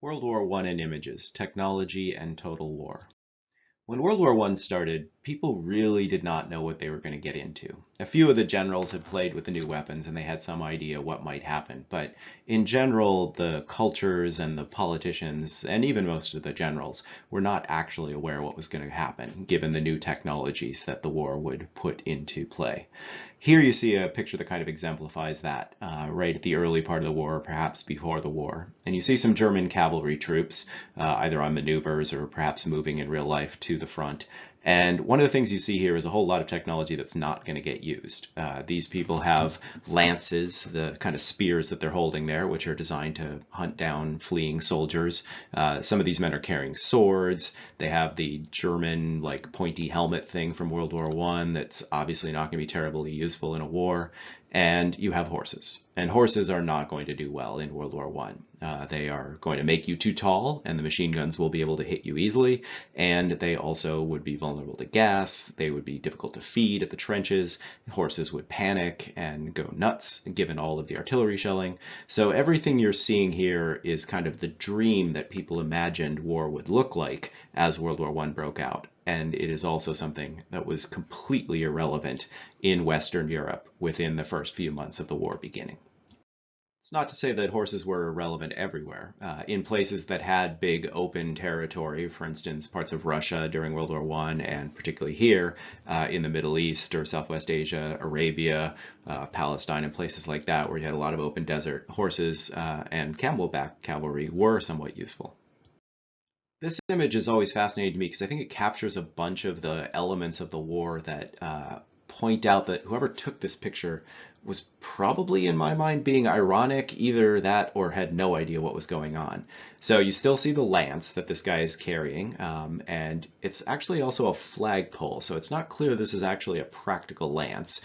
World War I in images, technology, and total war. When World War I started, people really did not know what they were going to get into. A few of the generals had played with the new weapons and they had some idea what might happen, but in general, the cultures and the politicians, and even most of the generals, were not actually aware what was going to happen, given the new technologies that the war would put into play. Here you see a picture that kind of exemplifies that right at the early part of the war, perhaps before the war. And you see some German cavalry troops, either on maneuvers or perhaps moving in real life to the front. And one of the things you see here is a whole lot of technology that's not going to get used. These people have lances, the kind of spears that they're holding there, which are designed to hunt down fleeing soldiers. Some of these men are carrying swords. They have the German like pointy helmet thing from World War I that's obviously not going to be terribly useful in a war. And you have horses. And horses are not going to do well in World War I. They are going to make you too tall, and the machine guns will be able to hit you easily. And they also would be vulnerable to gas. They would be difficult to feed at the trenches. Horses would panic and go nuts, given all of the artillery shelling. So everything you're seeing here is kind of the dream that people imagined war would look like as World War I broke out. And it is also something that was completely irrelevant in Western Europe within the first few months of the war beginning. It's not to say that horses were irrelevant everywhere. In places that had big open territory, for instance, parts of Russia during World War I, and particularly here in the Middle East or Southwest Asia, Arabia, Palestine, and places like that, where you had a lot of open desert, horses and camelback cavalry were somewhat useful. This image is always fascinating to me because I think it captures a bunch of the elements of the war that point out that whoever took this picture was probably, in my mind, being ironic, either that or had no idea what was going on. So you still see the lance that this guy is carrying, and it's actually also a flagpole, so it's not clear this is actually a practical lance.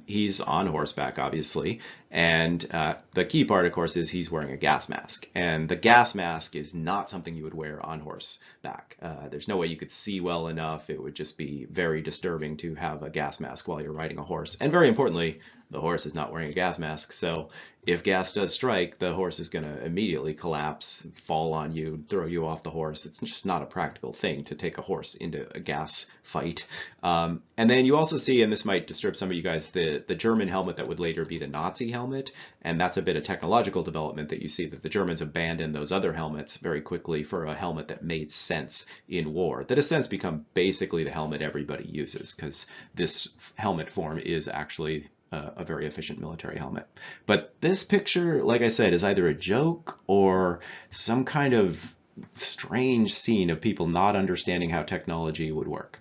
He's on horseback, obviously, and the key part, of course, is he's wearing a gas mask, and the gas mask is not something you would wear on horseback. There's no way you could see well enough. It would just be very disturbing to have a gas mask while you're riding a horse, and very importantly, the horse is not wearing a gas mask, so if gas does strike, the horse is going to immediately collapse, fall on you, throw you off the horse. It's just not a practical thing to take a horse into a gas fight. And then you also see, and this might disturb some of you guys, the German helmet that would later be the Nazi helmet, and that's a bit of technological development that you see that the Germans abandoned those other helmets very quickly for a helmet that made sense in war, that has since become basically the helmet everybody uses, because this helmet form is actually a very efficient military helmet. But this picture, like I said, is either a joke or some kind of strange scene of people not understanding how technology would work.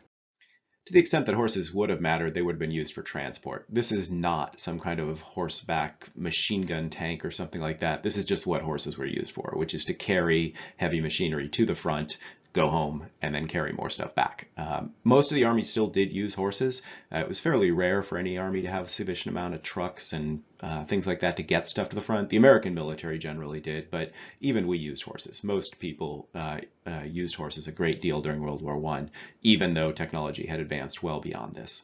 To the extent that horses would have mattered, they would have been used for transport. This is not some kind of horseback machine gun tank or something like that. This is just what horses were used for, which is to carry heavy machinery to the front, go home, and then carry more stuff back. Most of the army still did use horses. It was fairly rare for any army to have a sufficient amount of trucks and things like that to get stuff to the front. The American military generally did, but even we used horses. Most people used horses a great deal during World War I, even though technology had advanced well beyond this.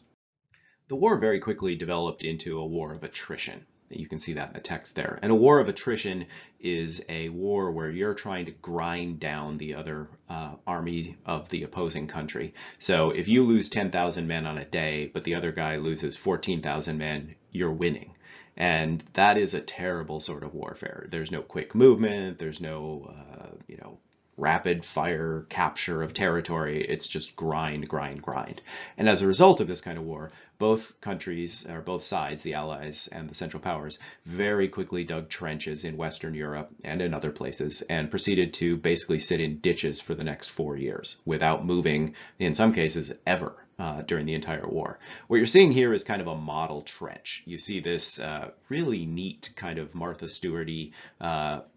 The war very quickly developed into a war of attrition. You can see that in the text there. And a war of attrition is a war where you're trying to grind down the other army of the opposing country. So if you lose 10,000 men on a day, but the other guy loses 14,000 men, you're winning. And that is a terrible sort of warfare. There's no quick movement. There's no, rapid fire capture of territory. It's just grind, grind, grind. And as a result of this kind of war, both countries, or both sides, the Allies and the Central Powers, very quickly dug trenches in Western Europe and in other places and proceeded to basically sit in ditches for the next 4 years without moving, in some cases, ever. During the entire war. What you're seeing here is kind of a model trench. You see this really neat kind of Martha Stewart-y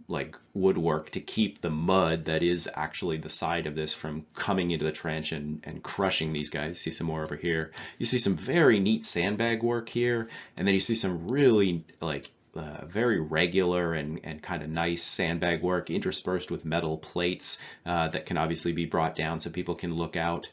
like woodwork to keep the mud that is actually the side of this from coming into the trench and crushing these guys. You see some more over here. You see some very neat sandbag work here, and then you see some really like very regular and kind of nice sandbag work interspersed with metal plates that can obviously be brought down so people can look out.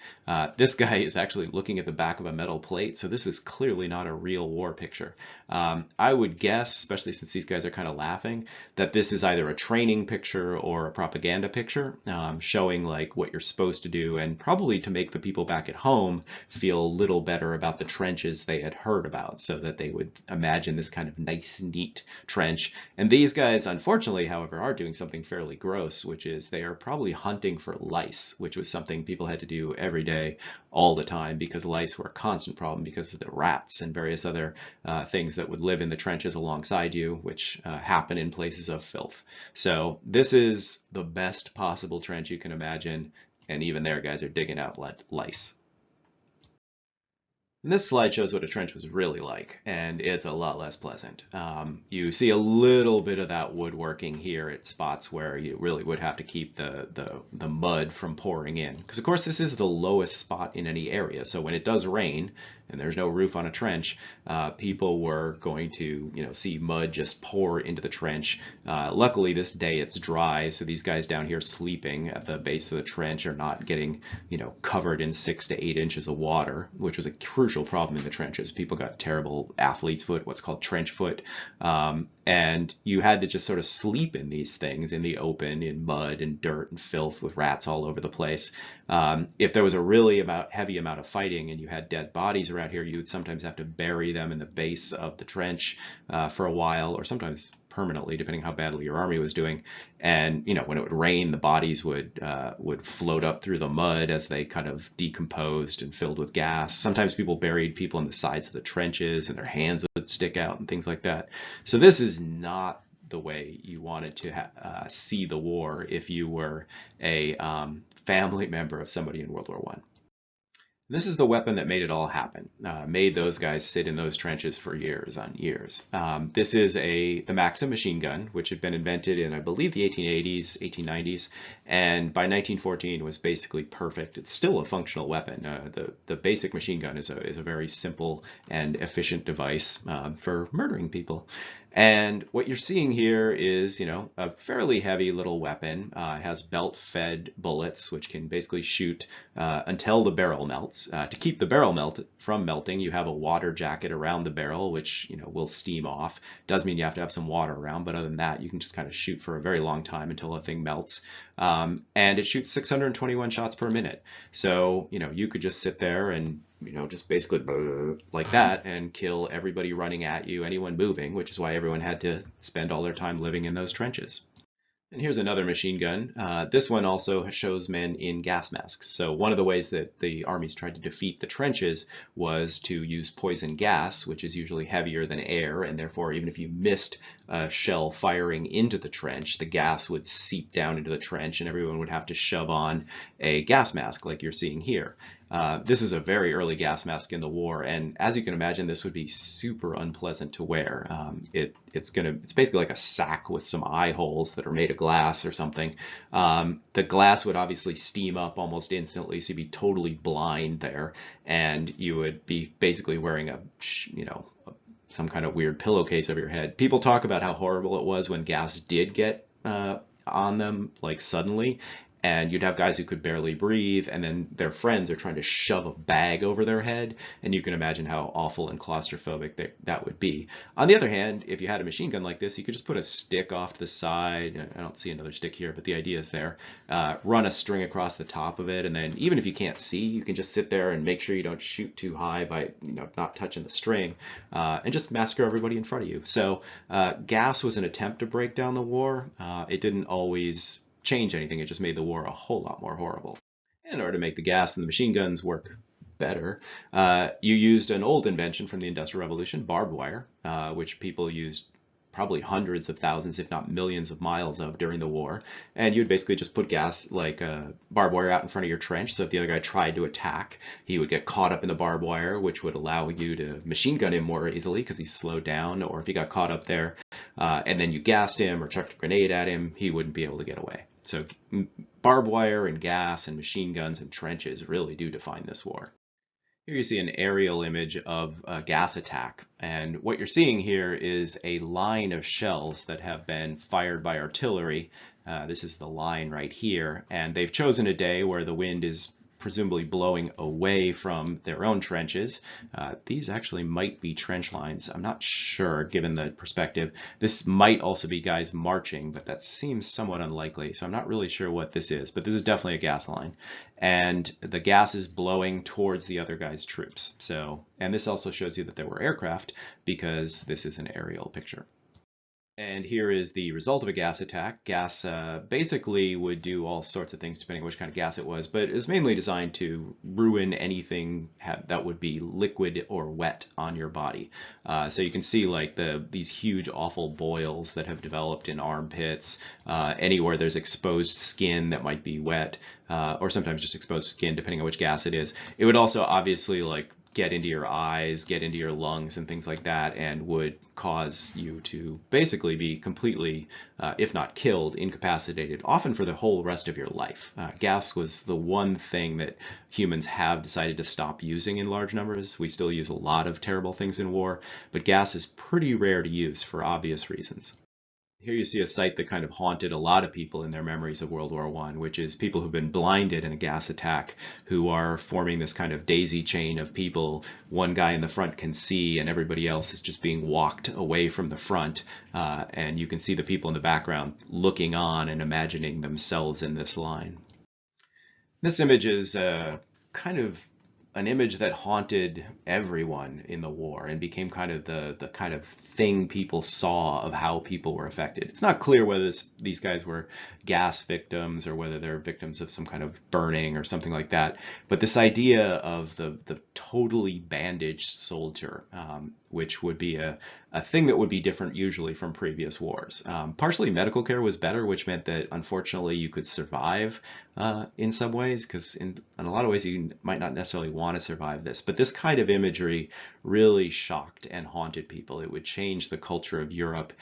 This guy is actually looking at the back of a metal plate, so this is clearly not a real war picture. I would guess, especially since these guys are kind of laughing, that this is either a training picture or a propaganda picture, showing like what you're supposed to do, and probably to make the people back at home feel a little better about the trenches they had heard about, so that they would imagine this kind of nice, neat trench. And these guys, unfortunately, however, are doing something fairly gross, which is they are probably hunting for lice, which was something people had to do every day, all the time, because lice were a constant problem because of the rats and various other things that would live in the trenches alongside you, which happen in places of filth. So this is the best possible trench you can imagine, and even there, guys are digging out lice. And this slide shows what a trench was really like, and it's a lot less pleasant. You see a little bit of that woodworking here at spots where you really would have to keep the mud from pouring in. Because of course this is the lowest spot in any area, so when it does rain, and there's no roof on a trench, people were going to, see mud just pour into the trench. Luckily this day it's dry, so these guys down here sleeping at the base of the trench are not getting, covered in 6 to 8 inches of water, which was a crucial problem in the trenches. People got terrible athlete's foot, what's called trench foot, and you had to just sort of sleep in these things in the open, in mud and dirt and filth with rats all over the place. If there was a really heavy amount of fighting and you had dead bodies around here, you would sometimes have to bury them in the base of the trench for a while, or sometimes permanently, depending how badly your army was doing. And when it would rain, the bodies would float up through the mud as they kind of decomposed and filled with gas. Sometimes people buried people in the sides of the trenches, and their hands would stick out and things like that. So this is not the way you wanted to see the war if you were a family member of somebody in World War I. This is the weapon that made it all happen, made those guys sit in those trenches for years on years. This is the Maxim machine gun, which had been invented in, I believe, the 1880s, 1890s, and by 1914 was basically perfect. It's still a functional weapon. The basic machine gun is a very simple and efficient device for murdering people. And what you're seeing here is, a fairly heavy little weapon. It has belt-fed bullets, which can basically shoot until the barrel melts. To keep the barrel from melting, you have a water jacket around the barrel, which, will steam off. Does mean you have to have some water around, but other than that, you can just kind of shoot for a very long time until the thing melts. And it shoots 621 shots per minute. So, you could just sit there and just basically like that and kill everybody running at you, anyone moving, which is why everyone had to spend all their time living in those trenches. And here's another machine gun. This one also shows men in gas masks. So one of the ways that the armies tried to defeat the trenches was to use poison gas, which is usually heavier than air, and therefore even if you missed a shell firing into the trench, the gas would seep down into the trench and everyone would have to shove on a gas mask like you're seeing here. This is a very early gas mask in the war, and as you can imagine, this would be super unpleasant to wear. It's basically like a sack with some eye holes that are made of glass or something. The glass would obviously steam up almost instantly, so you'd be totally blind there, and you would be basically wearing some kind of weird pillowcase over your head. People talk about how horrible it was when gas did get on them, like suddenly, and you'd have guys who could barely breathe, and then their friends are trying to shove a bag over their head, and you can imagine how awful and claustrophobic that would be. On the other hand, if you had a machine gun like this, you could just put a stick off to the side. I don't see another stick here, but the idea is there. Run a string across the top of it, and then even if you can't see, you can just sit there and make sure you don't shoot too high by not touching the string, and just massacre everybody in front of you. So gas was an attempt to break down the war. It didn't always change anything. It just made the war a whole lot more horrible. In order to make the gas and the machine guns work better, you used an old invention from the Industrial Revolution, barbed wire, which people used probably hundreds of thousands, if not millions of miles of during the war. And you'd basically just put barbed wire out in front of your trench. So if the other guy tried to attack, he would get caught up in the barbed wire, which would allow you to machine gun him more easily because he's slowed down. Or if he got caught up there and then you gassed him or chucked a grenade at him, he wouldn't be able to get away. So barbed wire and gas and machine guns and trenches really do define this war. Here you see an aerial image of a gas attack, and what you're seeing here is a line of shells that have been fired by artillery. This is the line right here, and they've chosen a day where the wind is presumably blowing away from their own trenches. These actually might be trench lines. I'm not sure given the perspective. This might also be guys marching, but that seems somewhat unlikely. So I'm not really sure what this is, but this is definitely a gas line. And the gas is blowing towards the other guy's troops. So, and this also shows you that there were aircraft because this is an aerial picture. And here is the result of a gas attack. Gas basically would do all sorts of things depending on which kind of gas it was, but it was mainly designed to ruin anything that would be liquid or wet on your body. So you can see like these huge awful boils that have developed in armpits, anywhere there's exposed skin that might be wet, or sometimes just exposed skin depending on which gas it is. It would also obviously like get into your eyes, get into your lungs and things like that, and would cause you to basically be completely, if not killed, incapacitated, often for the whole rest of your life. Gas was the one thing that humans have decided to stop using in large numbers. We still use a lot of terrible things in war, but gas is pretty rare to use for obvious reasons. Here you see a sight that kind of haunted a lot of people in their memories of World War I, which is people who've been blinded in a gas attack who are forming this kind of daisy chain of people. One guy in the front can see and everybody else is just being walked away from the front. And you can see the people in the background looking on and imagining themselves in this line. This image is kind of an image that haunted everyone in the war and became kind of the kind of thing people saw of how people were affected. It's not clear whether these guys were gas victims or whether they're victims of some kind of burning or something like that. But this idea of the totally bandaged soldier, which would be a thing that would be different usually from previous wars. Partially medical care was better, which meant that unfortunately you could survive in some ways, because in a lot of ways you might not necessarily want to survive this. But this kind of imagery really shocked and haunted people. It would change the culture of Europe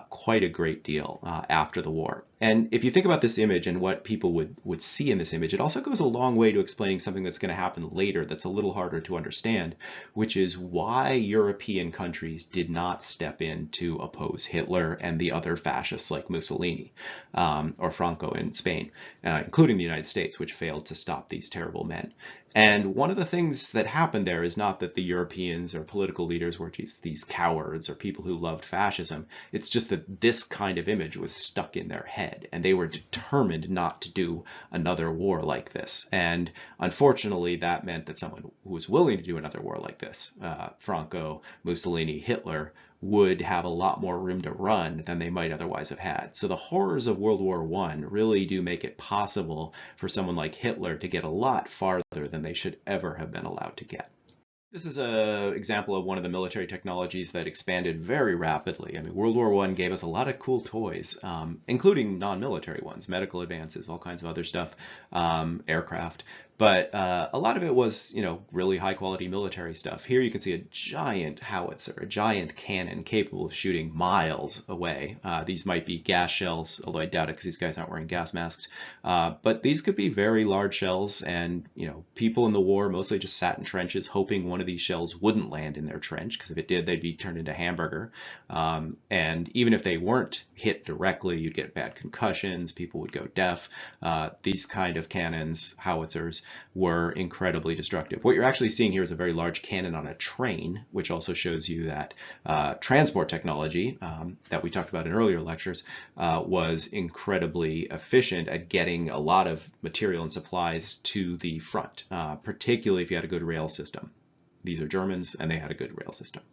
quite a great deal after the war. And if you think about this image and what people would see in this image, it also goes a long way to explaining something that's going to happen later that's a little harder to understand, which is why European countries did not step in to oppose Hitler and the other fascists like Mussolini or Franco in Spain, including the United States, which failed to stop these terrible men. And one of the things that happened there is not that the Europeans or political leaders were these cowards or people who loved fascism. It's just that this kind of image was stuck in their head and they were determined not to do another war like this. And unfortunately, that meant that someone who was willing to do another war like this, Franco, Mussolini, Hitler, would have a lot more room to run than they might otherwise have had. So the horrors of World War I really do make it possible for someone like Hitler to get a lot farther than they should ever have been allowed to get. This is an example of one of the military technologies that expanded very rapidly. I mean, World War I gave us a lot of cool toys, including non-military ones, medical advances, all kinds of other stuff, aircraft. But a lot of it was, really high quality military stuff. Here you can see a giant howitzer, a giant cannon capable of shooting miles away. These might be gas shells, although I doubt it because these guys aren't wearing gas masks. But these could be very large shells, and people in the war mostly just sat in trenches hoping one of these shells wouldn't land in their trench, because if it did, they'd be turned into hamburger. And even if they weren't hit directly, you'd get bad concussions, people would go deaf. These kind of cannons, howitzers, were incredibly destructive. What you're actually seeing here is a very large cannon on a train, which also shows you that transport technology that we talked about in earlier lectures was incredibly efficient at getting a lot of material and supplies to the front, particularly if you had a good rail system. These are Germans, and they had a good rail system.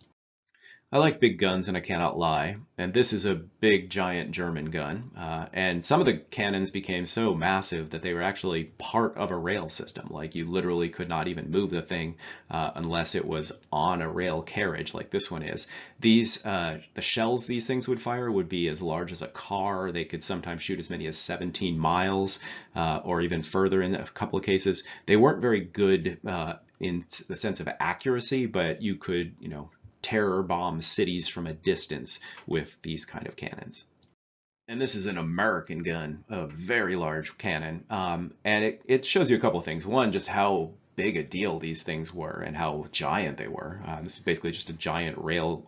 I like big guns and I cannot lie, and this is a big giant German gun, and some of the cannons became so massive that they were actually part of a rail system. Like you literally could not even move the thing unless it was on a rail carriage like this one is. These the shells these things would fire would be as large as a car. They could sometimes shoot as many as 17 miles or even further in a couple of cases. They weren't very good in the sense of accuracy, but you could, terror bomb cities from a distance with these kind of cannons. And this is an American gun, a very large cannon. And it shows you a couple of things. One, just how big a deal these things were and how giant they were. This is basically just a giant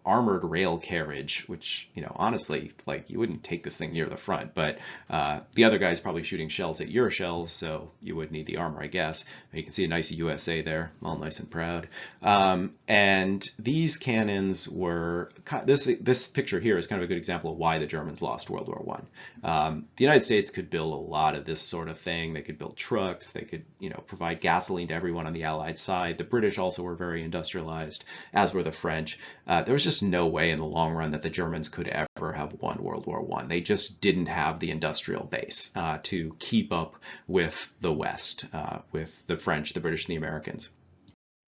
armored rail carriage, which, honestly, like you wouldn't take this thing near the front, but the other guy's probably shooting shells at your shells, so you would need the armor, I guess. You can see a nice USA there, all nice and proud. And these cannons were, this picture here is kind of a good example of why the Germans lost World War I. The United States could build a lot of this sort of thing. They could build trucks, they could, provide gasoline to everyone on the Allied side. The British also were very industrialized, as were the French. There was just no way in the long run that the Germans could ever have won World War I. They just didn't have the industrial base to keep up with the West, with the French, the British, and the Americans.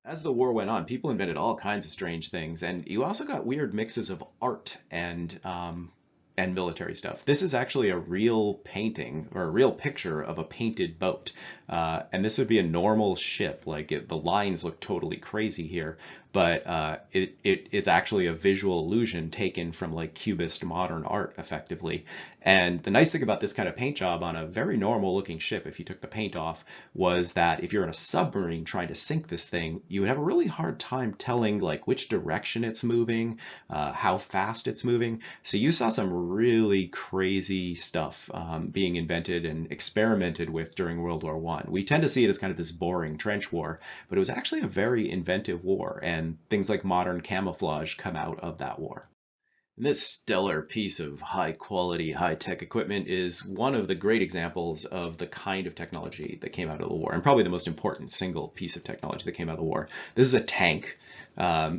As the war went on, people invented all kinds of strange things, and you also got weird mixes of art and military stuff. This is actually a real painting or a real picture of a painted boat. And this would be a normal ship. The lines look totally crazy here, but it is actually a visual illusion taken from like Cubist modern art effectively. And the nice thing about this kind of paint job on a very normal looking ship, if you took the paint off, was that if you're in a submarine trying to sink this thing, you would have a really hard time telling like which direction it's moving, how fast it's moving. So you saw some really crazy stuff being invented and experimented with during World War I. We tend to see it as kind of this boring trench war, but it was actually a very inventive war, and things like modern camouflage come out of that war. And this stellar piece of high quality, high tech equipment is one of the great examples of the kind of technology that came out of the war, and probably the most important single piece of technology that came out of the war. This is a tank.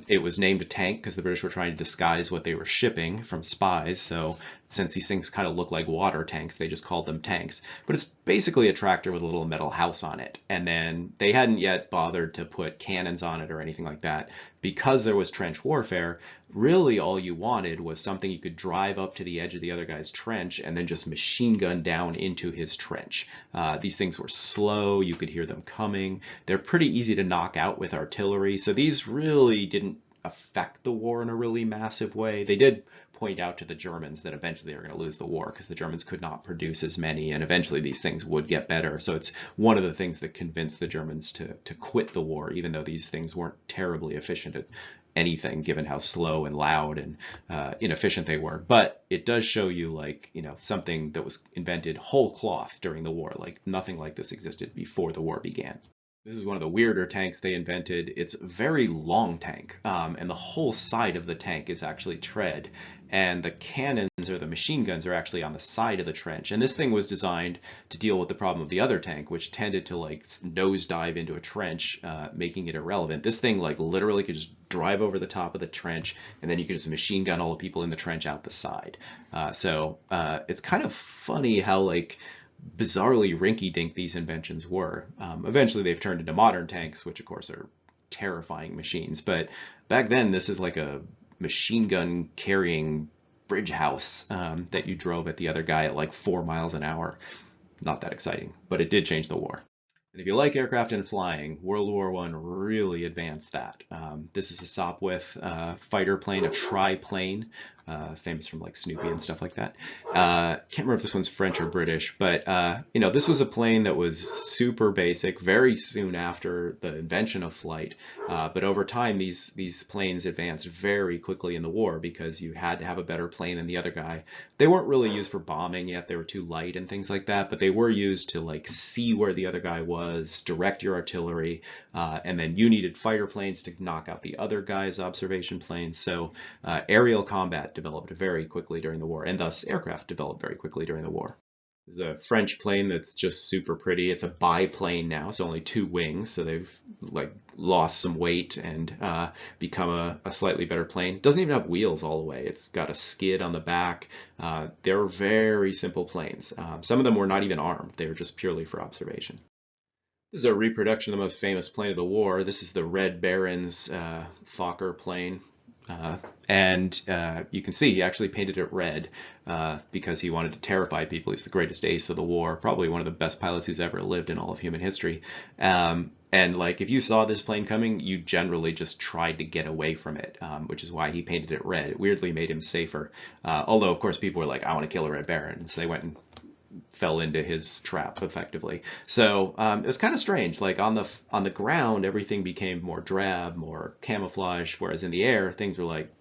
It was named a tank because the British were trying to disguise what they were shipping from spies. So since these things kind of look like water tanks, they just called them tanks. But it's basically a tractor with a little metal house on it. And then they hadn't yet bothered to put cannons on it or anything like that. Because there was trench warfare, really all you wanted was something you could drive up to the edge of the other guy's trench and then just machine gun down into his trench. These things were slow, you could hear them coming. They're pretty easy to knock out with artillery, so these really didn't affect the war in a really massive way. They did point out to the Germans that eventually they were going to lose the war because the Germans could not produce as many, and eventually these things would get better. So it's one of the things that convinced the Germans to quit the war, even though these things weren't terribly efficient at anything, given how slow and loud and inefficient they were. But it does show you something that was invented whole cloth during the war. Like nothing like this existed before the war began. This is one of the weirder tanks they invented. It's a very long tank, and the whole side of the tank is actually tread, and the cannons or the machine guns are actually on the side of the trench. And this thing was designed to deal with the problem of the other tank, which tended to nosedive into a trench, making it irrelevant. This thing literally could just drive over the top of the trench, and then you could just machine gun all the people in the trench out the side. So it's kind of funny how bizarrely rinky-dink these inventions were. Eventually they've turned into modern tanks, which of course are terrifying machines, but back then this is like a machine gun carrying bridge house that you drove at the other guy at 4 miles an hour. Not that exciting, but it did change the war. And if you like aircraft and flying, World War I really advanced that. This is a Sopwith fighter plane, a triplane, famous from Snoopy and stuff like that. Can't remember if this one's French or British, but this was a plane that was super basic very soon after the invention of flight. But over time, these planes advanced very quickly in the war because you had to have a better plane than the other guy. They weren't really used for bombing yet. They were too light and things like that, but they were used to see where the other guy was, direct your artillery, and then you needed fighter planes to knock out the other guy's observation planes. So aerial combat developed very quickly during the war, and thus aircraft developed very quickly during the war. This is a French plane that's just super pretty. It's a biplane now, so only 2 wings, so they've lost some weight and become a slightly better plane. Doesn't even have wheels all the way. It's got a skid on the back. They're very simple planes. Some of them were not even armed. They were just purely for observation. This is a reproduction of the most famous plane of the war. This is the Red Baron's Fokker plane. And you can see he actually painted it red because he wanted to terrify people. He's the greatest ace of the war, probably one of the best pilots who's ever lived in all of human history. And if you saw this plane coming, you generally just tried to get away from it, which is why he painted it red. It weirdly made him safer. Although, of course, people were like, I want to kill a Red Baron. And so they went and fell into his trap effectively. So it was kind of strange. Like on the ground, everything became more drab, more camouflage, whereas in the air, things were like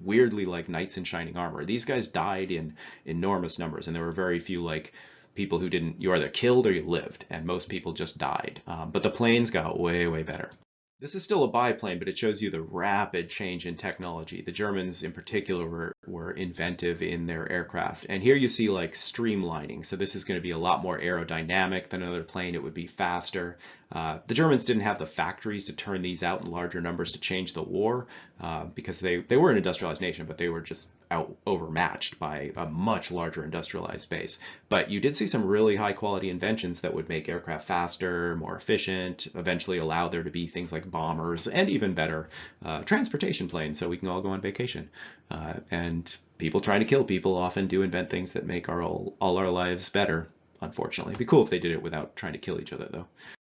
weirdly like knights in shining armor. These guys died in enormous numbers, and there were very few like people who didn't. You either killed or you lived, and most people just died. But the planes got way better. This is still a biplane, but it shows you the rapid change in technology. The Germans in particular were inventive in their aircraft. And here you see like streamlining. So this is going to be a lot more aerodynamic than another plane. It would be faster. The Germans didn't have the factories to turn these out in larger numbers to change the war because they were an industrialized nation, but they were just overmatched by a much larger industrialized base. But you did see some really high quality inventions that would make aircraft faster, more efficient, eventually allow there to be things like bombers and even better transportation planes so we can all go on vacation. And people trying to kill people often do invent things that make all our lives better, unfortunately. It'd be cool if they did it without trying to kill each other, though.